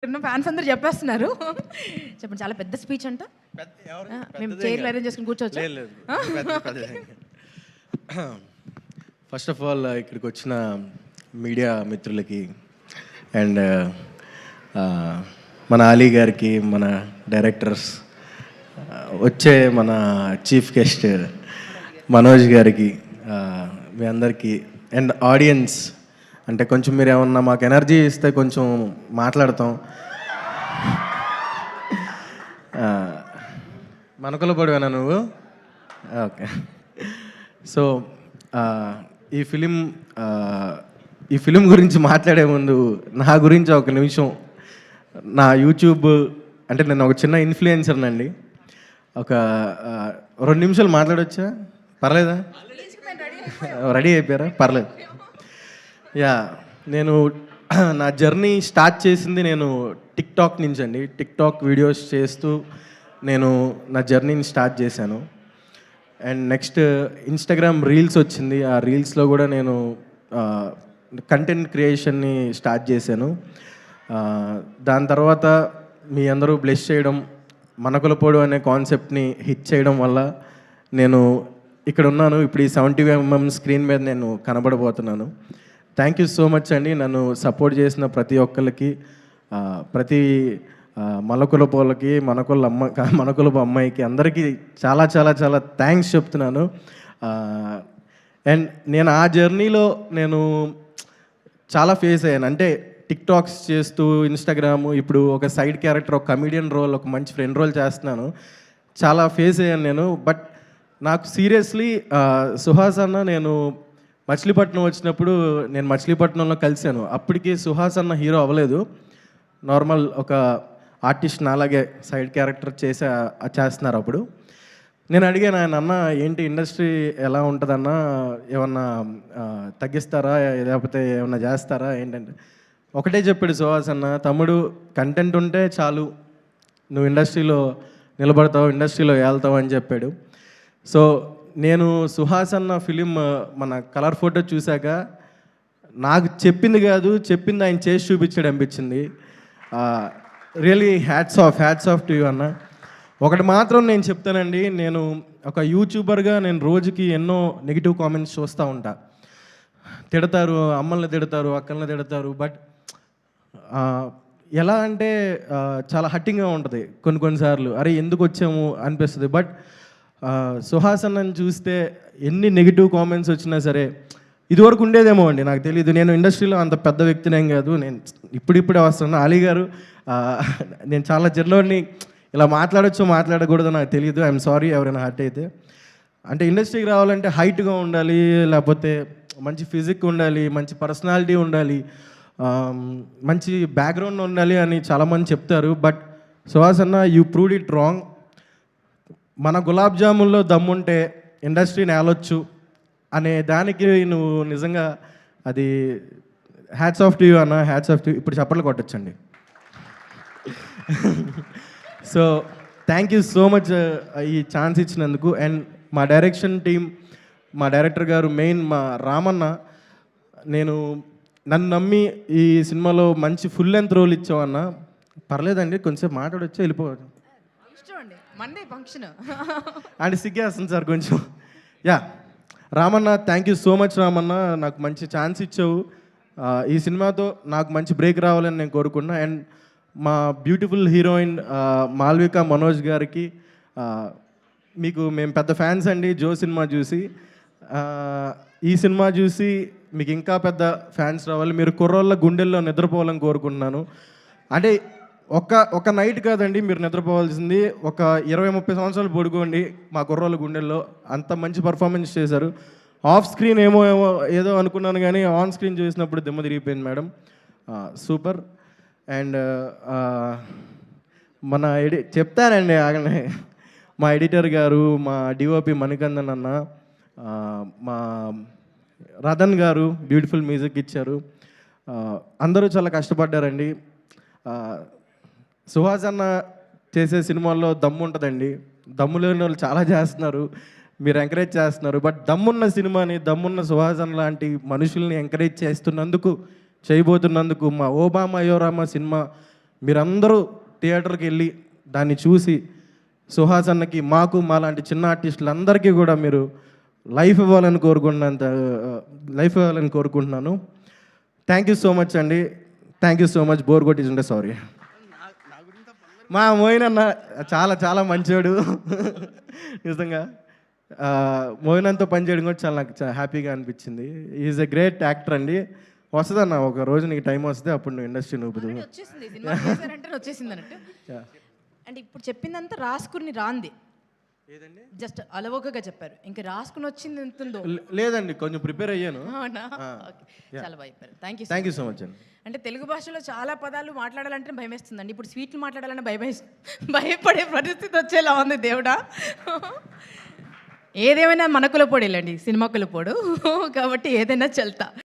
Fans అందరూ చెప్పేస్తున్నారు. చెప్పండి, చాలా పెద్ద స్పీచ్ అంట. మేము చైర్లు అరేంజ్ చేసుకుని కూర్చోవచ్చు. ఫస్ట్ ఆఫ్ ఆల్ ఇక్కడికి వచ్చిన మీడియా మిత్రులకి అండ్ మన అలీ గారికి, మన డైరెక్టర్స్, వచ్చే మన చీఫ్ గెస్ట్ మనోజ్ గారికి, మీ అందరికీ అండ్ ఆడియన్స్, అంటే కొంచెం మీరు ఏమన్నా మాకు ఎనర్జీ ఇస్తే కొంచెం మాట్లాడతాం. మనకుల పడివేనా నువ్వు? ఓకే. సో ఈ ఫిలిం గురించి మాట్లాడే ముందు నా గురించి ఒక నిమిషం, నా యూట్యూబ్, అంటే నేను ఒక చిన్న ఇన్ఫ్లుయెన్సర్నండి. ఒక 2 నిమిషాలు మాట్లాడొచ్చా? పర్లేదా? రెడీ అయిపోయారా? పర్లేదు. యా, నేను నా జర్నీ స్టార్ట్ చేసింది నేను టిక్టాక్ నుంచి అండి. టిక్టాక్ వీడియోస్ చేస్తూ నేను నా జర్నీని స్టార్ట్ చేశాను. అండ్ నెక్స్ట్ ఇన్స్టాగ్రామ్ రీల్స్ వచ్చింది. ఆ రీల్స్లో కూడా నేను కంటెంట్ క్రియేషన్ని స్టార్ట్ చేశాను. దాని తర్వాత మీ అందరూ బ్లెస్ చేయడం, మనకులపోడు అనే కాన్సెప్ట్ని హిట్ చేయడం వల్ల నేను ఇక్కడ ఉన్నాను. ఇప్పుడు ఈ 70mm స్క్రీన్ మీద నేను కనబడబోతున్నాను. థ్యాంక్ యూ సో మచ్ అండి. నన్ను సపోర్ట్ చేసిన ప్రతి ఒక్కరికి, ప్రతి మలకులపోలకి, మనకులపు అమ్మాయికి, అందరికీ చాలా చాలా చాలా థ్యాంక్స్ చెప్తున్నాను. అండ్ నేను ఆ జర్నీలో నేను చాలా ఫేస్ అయ్యాను. అంటే టిక్టాక్స్ చేస్తూ, ఇన్స్టాగ్రాము, ఇప్పుడు ఒక సైడ్ క్యారెక్టర్, ఒక కమీడియన్ రోల్, ఒక మంచి ఫ్రెండ్ రోల్ చేస్తున్నాను. చాలా ఫేస్ అయ్యాను నేను. బట్ నాకు సీరియస్లీ సుహాస్ అన్న, నేను మచిలీపట్నం వచ్చినప్పుడు నేను మచిలీపట్నంలో కలిశాను. అప్పటికి సుహాస్ అన్న హీరో అవ్వలేదు, నార్మల్ ఒక ఆర్టిస్ట్, నాలాగే సైడ్ క్యారెక్టర్ చేస్తున్నారు. అప్పుడు నేను అడిగాను ఆయన, అన్న ఏంటి ఇండస్ట్రీ ఎలా ఉంటుందన్న, ఏమన్నా తగ్గిస్తారా, లేకపోతే ఏమన్నా చేస్తారా ఏంటంటే, ఒకటే చెప్పాడు సుహాస్ అన్న, తమ్ముడు కంటెంట్ ఉంటే చాలు, నువ్వు ఇండస్ట్రీలో నిలబడతావు, ఇండస్ట్రీలో వెళ్తావు అని చెప్పాడు. సో నేను సుహాస్ అన్న ఫిలిం, మన కలర్ ఫోటో చూశాక నాకు చెప్పింది కాదు, చెప్పింది ఆయన చేసి చూపించాడు అనిపించింది. Really hats off to you అన్న. ఒకటి మాత్రం నేను చెప్తానండి, నేను ఒక యూట్యూబర్గా నేను రోజుకి ఎన్నో నెగిటివ్ కామెంట్స్ చూస్తూ ఉంటా. తిడతారు, అమ్మల్ని తిడతారు, అక్కల్ని తిడతారు. బట్ ఎలా అంటే చాలా హట్టింగ్గా ఉంటుంది కొన్నిసార్లు. అరే ఎందుకు వచ్చాము అనిపిస్తుంది. బట్ సుహాస్ అన్నని చూస్తే ఎన్ని నెగిటివ్ కామెంట్స్ వచ్చినా సరే, ఇదివరకు ఉండేదేమో అండి, నాకు తెలియదు. నేను ఇండస్ట్రీలో అంత పెద్ద వ్యక్తినేం కాదు, నేను ఇప్పుడిప్పుడే వస్తున్నాను. అలీ గారు, నేను చాలా చిన్నోడిని, ఇలా మాట్లాడచ్చో మాట్లాడకూడదో నాకు తెలియదు. ఐఎమ్ సారీ ఎవరైనా హర్ట్ అయితే. అంటే ఇండస్ట్రీకి రావాలంటే హైట్గా ఉండాలి, లేకపోతే మంచి ఫిజిక్ ఉండాలి, మంచి పర్సనాలిటీ ఉండాలి, మంచి బ్యాక్గ్రౌండ్ ఉండాలి అని చాలామంది చెప్తారు. బట్ సుహాస్ అన్న, యూ ప్రూవ్డ్ ఇట్ రాంగ్. మన గులాబ్ జాముల్లో దమ్ముంటే ఇండస్ట్రీని ఏలొచ్చు అనే దానికి నువ్వు నిజంగా, అది హ్యాట్స్ ఆఫ్ టు యూ అన్న, హ్యాట్స్ ఆఫ్ టు. ఇప్పుడు చప్పట్లు కొట్టచ్చండి. So thank you so much ఈ ఛాన్స్ ఇచ్చినందుకు. అండ్ మా డైరెక్షన్ టీం, మా డైరెక్టర్ గారు, మెయిన్ మా రామన్న, నన్ను నమ్మి ఈ సినిమాలో మంచి ఫుల్ లెంత్ రోల్ ఇచ్చావన్న. పర్లేదండి, కొంచెంసేపు మాట్లాడొచ్చా, వెళ్ళిపోవచ్చు. మండే ఫంక్షన్ అండ్ సిగ్గేస్తుంది సార్ కొంచెం. Yeah, Ramanna, thank you so much Ramanna, నాకు మంచి ఛాన్స్ ఇచ్చావు. ఈ సినిమాతో నాకు మంచి బ్రేక్ రావాలని నేను కోరుకున్నా. అండ్ మా బ్యూటిఫుల్ హీరోయిన్ మాల్విక మనోజ్ గారికి, మేము పెద్ద ఫ్యాన్స్ అండి జో సినిమా చూసి. ఈ సినిమా చూసి మీకు ఇంకా పెద్ద ఫ్యాన్స్ రావాలి, మీరు కుర్రోళ్ళ గుండెల్లో నిద్రపోవాలని కోరుకుంటున్నాను. అంటే ఒక నైట్ కాదండి మీరు నిద్రపోవాల్సింది, ఒక 20-30 సంవత్సరాలు పడుకోండి మా కుర్రోళ్ళ గుండెల్లో. అంత మంచి పర్ఫార్మెన్స్ చేశారు. ఆఫ్ స్క్రీన్ ఏదో అనుకున్నాను, కానీ ఆన్ స్క్రీన్ చూసినప్పుడు దిమ్మ తిరిగిపోయింది మేడం. సూపర్. అండ్ చెప్తానండి ఆగనే, మా ఎడిటర్ గారు, మా డిఓపి మణికందన్ అన్న, మా రతన్ గారు బ్యూటిఫుల్ మ్యూజిక్ ఇచ్చారు. అందరూ చాలా కష్టపడ్డారండి. సుహాస్ అన్న చేసే సినిమాల్లో దమ్ము ఉంటుందండి, దమ్ము లేని వాళ్ళు చాలా చేస్తున్నారు, మీరు ఎంకరేజ్ చేస్తున్నారు. బట్ దమ్మున్న సినిమాని, దమ్మున్న సుహాస్ అన్న లాంటి మనుషుల్ని ఎంకరేజ్ చేయబోతున్నందుకు మా ఓబామా అయోరామా సినిమా మీరందరూ థియేటర్కి వెళ్ళి దాన్ని చూసి సుహాస్ అన్నకి మాకు మాలాంటి చిన్న ఆర్టిస్టులందరికీ కూడా మీరు లైఫ్ ఇవ్వాలని కోరుకుంటున్నాను. థ్యాంక్ యూ సో మచ్ అండి. Thank you so much. Bore కొట్టించుంటే సారీ. మా మోయిన్ అన్న చాలా చాలా మంచివాడు నిజంగా. మోయిన్ అన్నతో పనిచేయడం కూడా చాలా నాకు చాలా హ్యాపీగా అనిపించింది. ఈజ్ ఎ గ్రేట్ యాక్టర్ అండి. వస్తుందన్న ఒక రోజు నీకు టైం వస్తే అప్పుడు నువ్వు ఇండస్ట్రీ నూపుదు. వచ్చేసింది సినిమా చేశారంటే వచ్చేసింది అన్నట్టు. అంటే ఇప్పుడు చెప్పిందంతా రాసుకుని రాంది, ఏదండి జస్ట్ అలవోకగా చెప్పారు. ఇంకా రాసుకుని వచ్చింది ఎంత ఉందో. లేదండి, కొంచెం ప్రిపేర్ అయ్యాను. అవునా? ఓకే, చాలా బాగా చెప్పారు. థ్యాంక్ యూ సో మచ్ అండి. అంటే తెలుగు భాషలో చాలా పదాలు మాట్లాడాలంటే భయం వేస్తుందండి. ఇప్పుడు స్వీట్లు మాట్లాడాలంటే భయపడే పరిస్థితి వచ్చేలా ఉంది దేవుడా. ఏదేమైనా మన కులపోడేలండి, సినిమా కులపోడు కాబట్టి ఏదైనా చెల్తా.